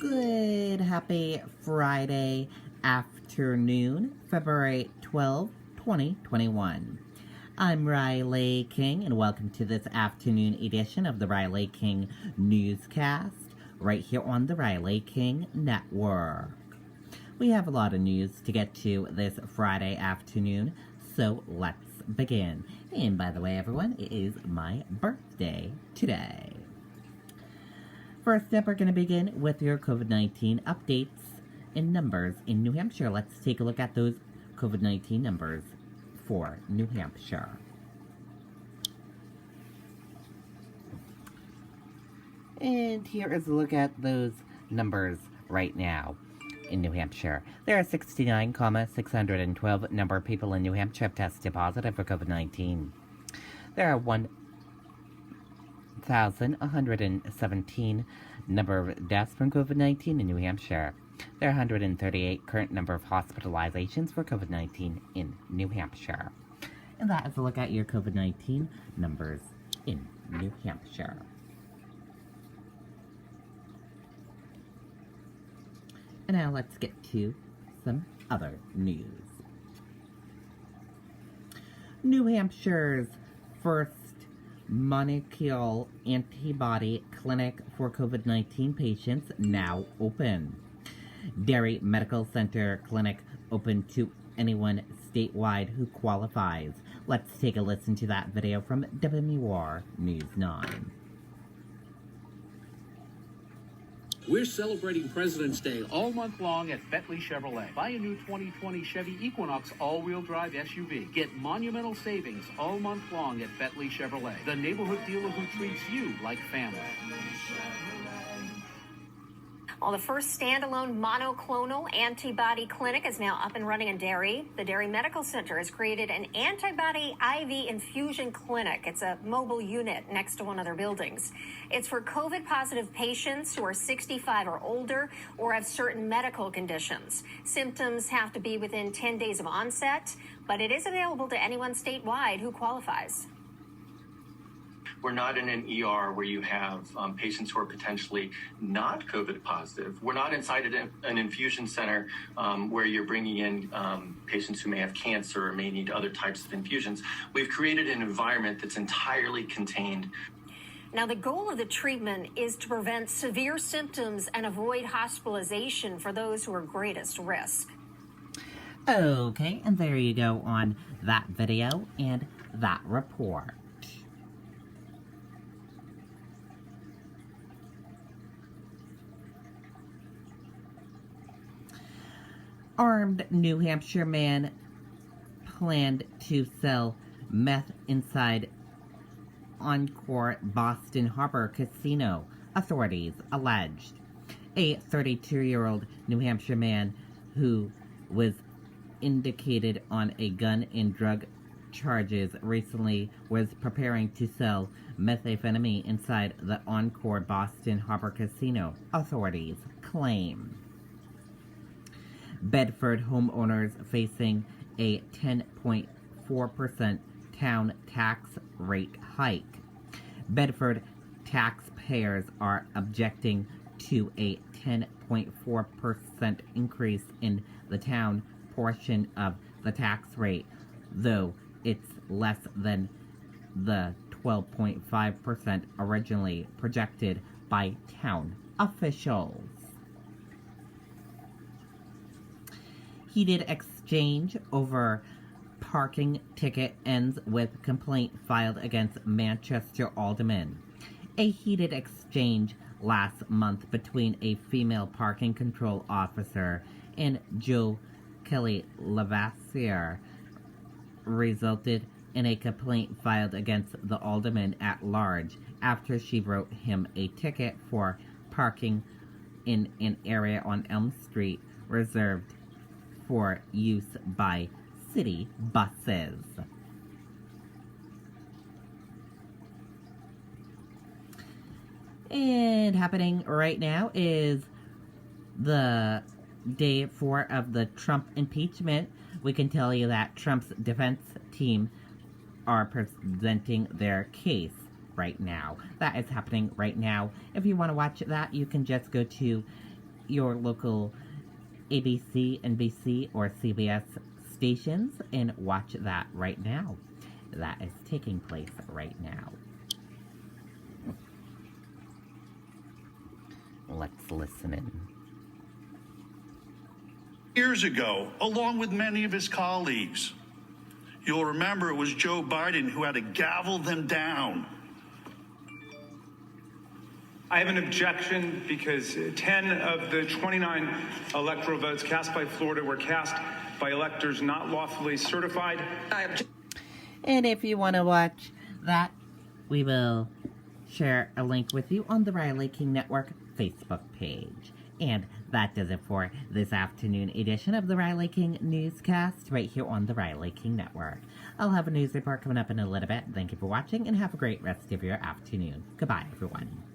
Good, happy Friday afternoon, February 12, 2021. I'm Riley King, and welcome to this afternoon edition of the Riley King Newscast, right here on the Riley King Network. We have a lot of news to get to this Friday afternoon, so let's begin. And by the way, everyone, it is my birthday today. First up, we're going to begin with your COVID-19 updates and numbers in New Hampshire. Let's take a look at those COVID-19 numbers for New Hampshire. And here is a look at those numbers right now in New Hampshire. There are 69,612 number of people in New Hampshire have tested positive for COVID-19. There are 1,117 number of deaths from COVID-19 in New Hampshire. There are 138 current number of hospitalizations for COVID-19 in New Hampshire. And that is a look at your COVID-19 numbers in New Hampshire. And now let's get to some other news. New Hampshire's first monoclonal antibody clinic for COVID-19 patients now open. Derry Medical Center clinic open to anyone statewide who qualifies. Let's take a listen to that video from WMUR News 9. We're celebrating President's Day all month long at Bentley Chevrolet. Buy a new 2020 Chevy Equinox all-wheel drive SUV. Get monumental savings all month long at Bentley Chevrolet, the neighborhood dealer who treats you like family. Well, the first standalone monoclonal antibody clinic is now up and running in Derry. The Derry Medical Center has created an antibody IV infusion clinic. It's a mobile unit next to one of their buildings. It's for COVID-positive patients who are 65 or older or have certain medical conditions. Symptoms have to be within 10 days of onset, but it is available to anyone statewide who qualifies. We're not in an ER where you have patients who are potentially not COVID positive. We're not inside an infusion center where you're bringing in patients who may have cancer or may need other types of infusions. We've created an environment that's entirely contained. Now, the goal of the treatment is to prevent severe symptoms and avoid hospitalization for those who are greatest risk. Okay, and there you go on that video and that report. Armed New Hampshire man planned to sell meth inside Encore Boston Harbor Casino, authorities alleged. A 32-year-old New Hampshire man who was indicated on a gun and drug charges recently was preparing to sell methamphetamine inside the Encore Boston Harbor Casino, authorities claim. Bedford homeowners facing a 10.4% town tax rate hike. Bedford taxpayers are objecting to a 10.4% increase in the town portion of the tax rate, though it's less than the 12.5% originally projected by town officials. Heated exchange over parking ticket ends with complaint filed against Manchester alderman. A heated exchange last month between a female parking control officer and Joe Kelly Lavassier resulted in a complaint filed against the alderman at large after she wrote him a ticket for parking in an area on Elm Street reserved for use by city buses. And happening right now is the day 4 of the Trump impeachment. We can tell you that Trump's defense team are presenting their case right now. That is happening right now. If you want to watch that, you can just go to your local ABC, NBC, or CBS stations and watch that right now. That is taking place right now. Let's listen in. Years ago, along with many of his colleagues. You'll remember it was Joe Biden who had to gavel them down. I have an objection because 10 of the 29 electoral votes cast by Florida were cast by electors not lawfully certified. And if you want to watch that, we will share a link with you on the Riley King Network Facebook page. And that does it for this afternoon edition of the Riley King Newscast right here on the Riley King Network. I'll have a news report coming up in a little bit. Thank you for watching and have a great rest of your afternoon. Goodbye, everyone.